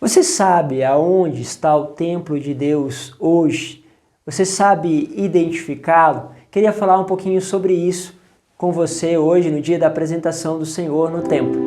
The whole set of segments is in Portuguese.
Você sabe aonde está o templo de Deus hoje? Você sabe identificá-lo? Queria falar um pouquinho sobre isso com você hoje, no dia da apresentação do Senhor no templo.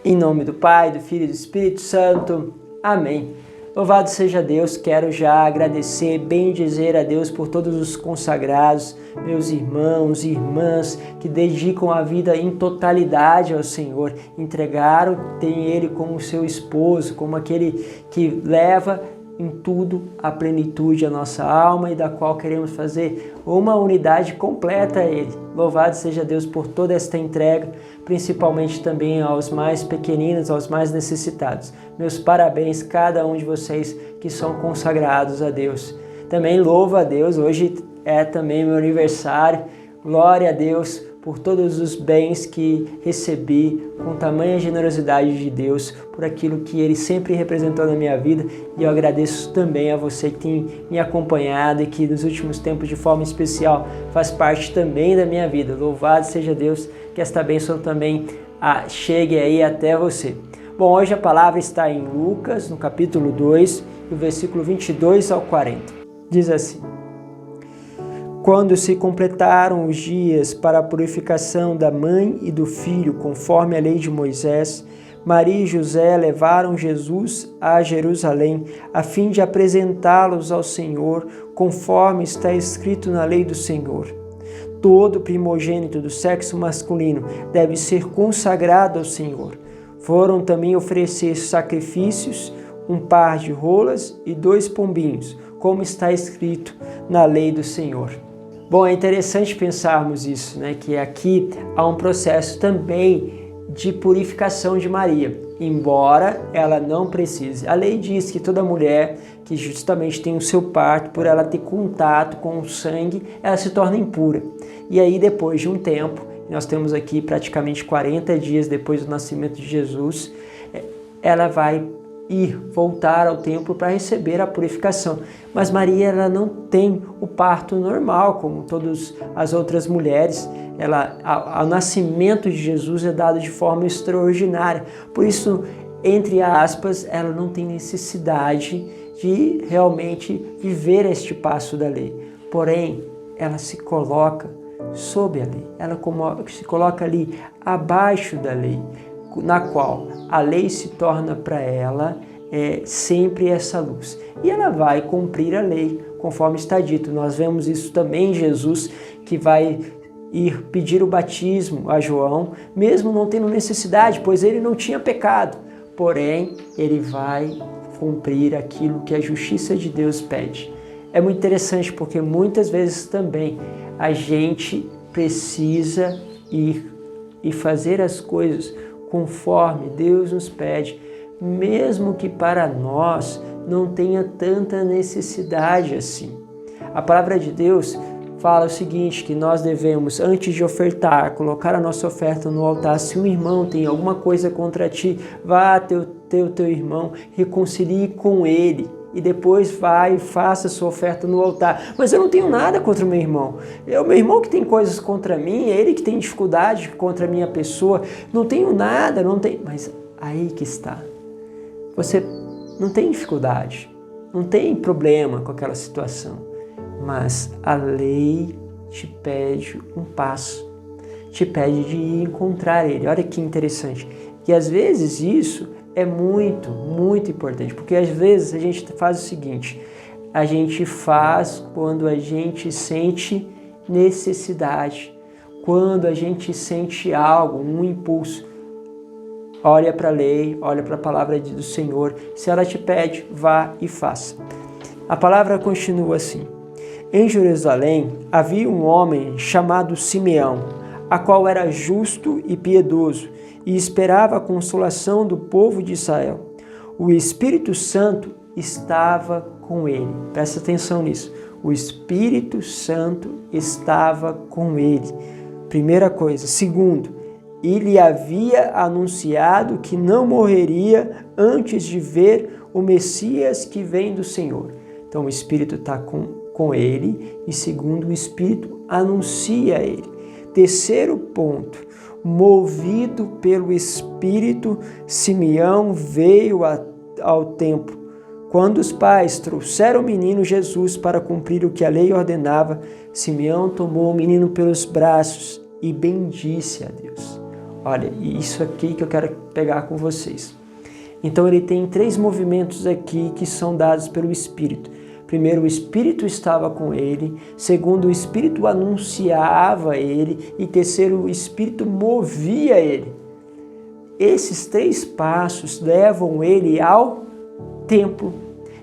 Em nome do Pai, do Filho e do Espírito Santo. Amém. Louvado seja Deus, quero já agradecer, bendizer a Deus por todos os consagrados, meus irmãos e irmãs que dedicam a vida em totalidade ao Senhor, entregaram, tem Ele como seu esposo, como aquele que leva em tudo a plenitude a nossa alma e da qual queremos fazer uma unidade completa a Ele. Louvado seja Deus por toda esta entrega, principalmente também aos mais pequeninos, aos mais necessitados. Meus parabéns, cada um de vocês que são consagrados a Deus. Também louvo a Deus, hoje é também meu aniversário. Glória a Deus por todos os bens que recebi, com tamanha generosidade de Deus, por aquilo que Ele sempre representou na minha vida. E eu agradeço também a você que tem me acompanhado e que nos últimos tempos, de forma especial, faz parte também da minha vida. Louvado seja Deus, que esta bênção também chegue aí até você. Bom, hoje a palavra está em Lucas, no capítulo 2, do versículo 22 ao 40. Diz assim: Quando se completaram os dias para a purificação da mãe e do filho, conforme a lei de Moisés, Maria e José levaram Jesus a Jerusalém, a fim de apresentá-los ao Senhor, conforme está escrito na lei do Senhor. Todo primogênito do sexo masculino deve ser consagrado ao Senhor. Foram também oferecer sacrifícios, um par de rolas e 2 pombinhos, como está escrito na lei do Senhor. Bom, é interessante pensarmos isso, né? Que aqui há um processo também de purificação de Maria, embora ela não precise. A lei diz que toda mulher que justamente tem o seu parto, por ela ter contato com o sangue, ela se torna impura. E aí, depois de um tempo, nós temos aqui praticamente 40 dias depois do nascimento de Jesus, ela vai voltar ao templo para receber a purificação. Mas Maria, ela não tem o parto normal, como todas as outras mulheres. O nascimento de Jesus é dado de forma extraordinária. Por isso, entre aspas, ela não tem necessidade de realmente viver este passo da lei. Porém, ela se coloca sob a lei. Ela se coloca ali abaixo da lei, na qual a lei se torna para ela sempre essa luz. E ela vai cumprir a lei, conforme está dito. Nós vemos isso também em Jesus, que vai ir pedir o batismo a João, mesmo não tendo necessidade, pois ele não tinha pecado. Porém, ele vai cumprir aquilo que a justiça de Deus pede. É muito interessante porque muitas vezes também a gente precisa ir e fazer as coisas conforme Deus nos pede, mesmo que para nós não tenha tanta necessidade assim. A palavra de Deus fala o seguinte, que nós devemos, antes de ofertar, colocar a nossa oferta no altar. Se um irmão tem alguma coisa contra ti, vá até o teu irmão, reconcilie com ele e depois vai e faça a sua oferta no altar. Mas eu não tenho nada contra o meu irmão. É o meu irmão que tem coisas contra mim, é ele que tem dificuldade contra a minha pessoa. Não tenho nada, não tem... Mas aí que está. Você não tem dificuldade, não tem problema com aquela situação, mas a lei te pede um passo, te pede de ir encontrar ele. Olha que interessante. E às vezes isso é muito, muito importante, porque às vezes a gente faz o seguinte, a gente faz quando a gente sente necessidade, quando a gente sente algo, um impulso. Olha para a lei, olha para a palavra do Senhor. Se ela te pede, vá e faça. A palavra continua assim. Em Jerusalém havia um homem chamado Simeão, a qual era justo e piedoso e esperava a consolação do povo de Israel. O Espírito Santo estava com ele. Presta atenção nisso. O Espírito Santo estava com ele. Primeira coisa. Segundo, ele havia anunciado que não morreria antes de ver o Messias que vem do Senhor. Então o Espírito está com ele e segundo, o Espírito anuncia a ele. Terceiro ponto, movido pelo Espírito, Simeão veio ao templo. Quando os pais trouxeram o menino Jesus para cumprir o que a lei ordenava, Simeão tomou o menino pelos braços e bendisse a Deus. Olha, isso aqui que eu quero pegar com vocês. Então ele tem 3 movimentos aqui que são dados pelo Espírito. Primeiro, o Espírito estava com ele. Segundo, o Espírito anunciava ele. E terceiro, o Espírito movia ele. Esses 3 passos levam ele ao templo.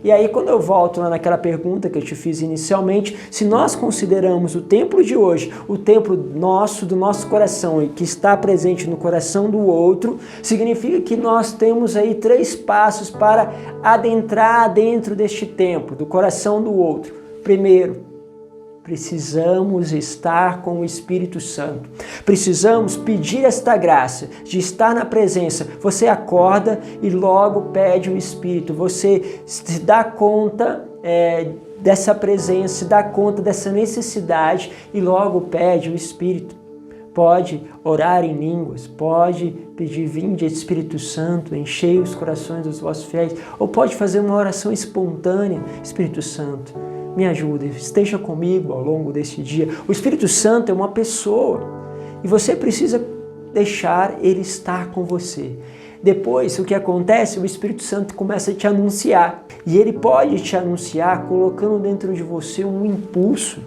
E aí, quando eu volto lá naquela pergunta que eu te fiz inicialmente, se nós consideramos o templo de hoje, o templo nosso, do nosso coração, e que está presente no coração do outro, significa que nós temos aí 3 passos para adentrar dentro deste templo, do coração do outro. Primeiro, precisamos estar com o Espírito Santo. Precisamos pedir esta graça de estar na presença. Você acorda e logo pede o Espírito. Você se dá conta dessa presença, se dá conta dessa necessidade e logo pede o Espírito. Pode orar em línguas, pode pedir vinde Espírito Santo, enchei os corações dos vossos fiéis, ou pode fazer uma oração espontânea. Espírito Santo, me ajude, esteja comigo ao longo deste dia. O Espírito Santo é uma pessoa e você precisa deixar ele estar com você. Depois, o que acontece? O Espírito Santo começa a te anunciar. E ele pode te anunciar colocando dentro de você um impulso,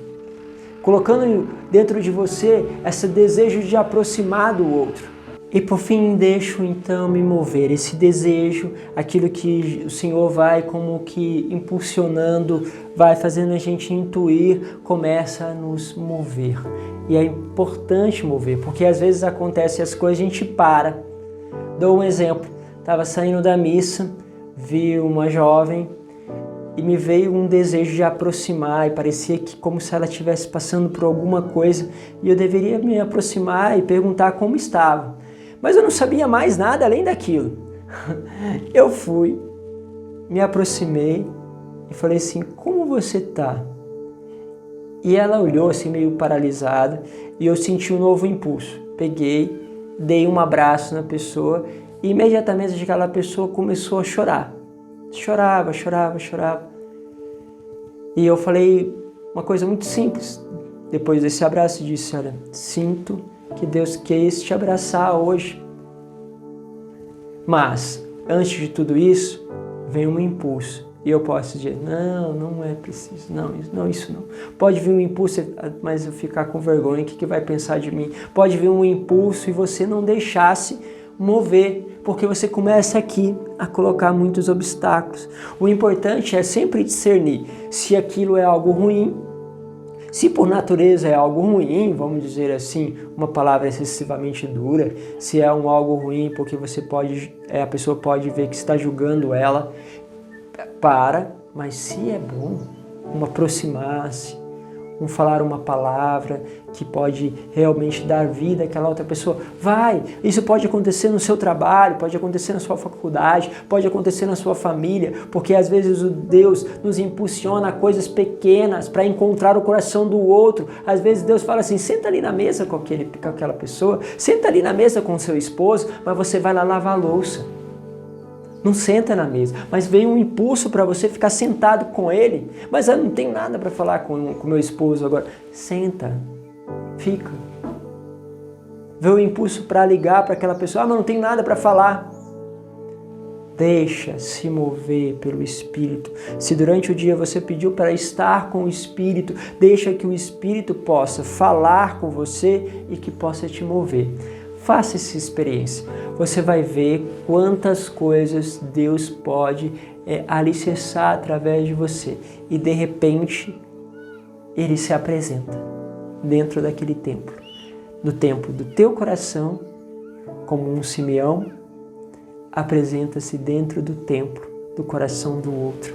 colocando dentro de você esse desejo de aproximar do outro. E por fim, deixo então me mover, esse desejo, aquilo que o Senhor vai como que impulsionando, vai fazendo a gente intuir, começa a nos mover. E é importante mover, porque às vezes acontece as coisas, a gente para. Dou um exemplo, estava saindo da missa, vi uma jovem e me veio um desejo de aproximar e parecia que como se ela estivesse passando por alguma coisa e eu deveria me aproximar e perguntar como estava. Mas eu não sabia mais nada além daquilo. Eu fui, me aproximei e falei assim, como você está? E ela olhou assim meio paralisada e eu senti um novo impulso. Peguei, dei um abraço na pessoa e imediatamente aquela pessoa começou a chorar. Chorava. E eu falei uma coisa muito simples. Depois desse abraço, disse, olha, sinto que Deus quis te abraçar hoje. Mas, antes de tudo isso, vem um impulso. E eu posso dizer, não é preciso, isso não. Pode vir um impulso, mas eu ficar com vergonha, o que vai pensar de mim? Pode vir um impulso e você não deixasse mover, porque você começa aqui a colocar muitos obstáculos. O importante é sempre discernir se aquilo é algo ruim. Se por natureza é algo ruim, vamos dizer assim, uma palavra excessivamente dura, se é algo ruim porque a pessoa pode ver que está julgando ela, mas se é bom, aproximar-se, falar uma palavra que pode realmente dar vida àquela outra pessoa, vai. Isso pode acontecer no seu trabalho, pode acontecer na sua faculdade, pode acontecer na sua família, porque às vezes o Deus nos impulsiona a coisas pequenas para encontrar o coração do outro. Às vezes Deus fala assim, senta ali na mesa com aquela pessoa, senta ali na mesa com o seu esposo, mas você vai lá lavar a louça. Não senta na mesa, mas vem um impulso para você ficar sentado com ele. Mas eu não tenho nada para falar com meu esposo agora. Senta, fica. Vem o impulso para ligar para aquela pessoa. Mas não tenho nada para falar. Deixa se mover pelo Espírito. Se durante o dia você pediu para estar com o Espírito, deixa que o Espírito possa falar com você e que possa te mover. Faça essa experiência. Você vai ver quantas coisas Deus pode alicerçar através de você. E de repente, Ele se apresenta dentro daquele templo. No templo do teu coração, como um Simeão, apresenta-se dentro do templo do coração do outro.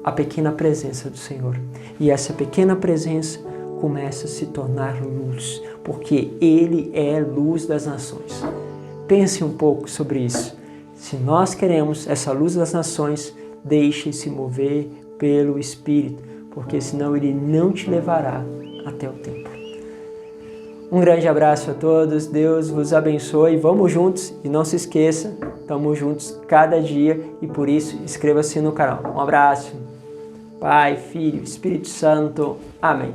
A pequena presença do Senhor. E essa pequena presença começa a se tornar luz, porque Ele é luz das nações. Pense um pouco sobre isso. Se nós queremos essa luz das nações, deixe-se mover pelo Espírito, porque senão Ele não te levará até o templo. Um grande abraço a todos, Deus vos abençoe, vamos juntos e não se esqueça, estamos juntos cada dia e por isso inscreva-se no canal. Um abraço, Pai, Filho, Espírito Santo, amém.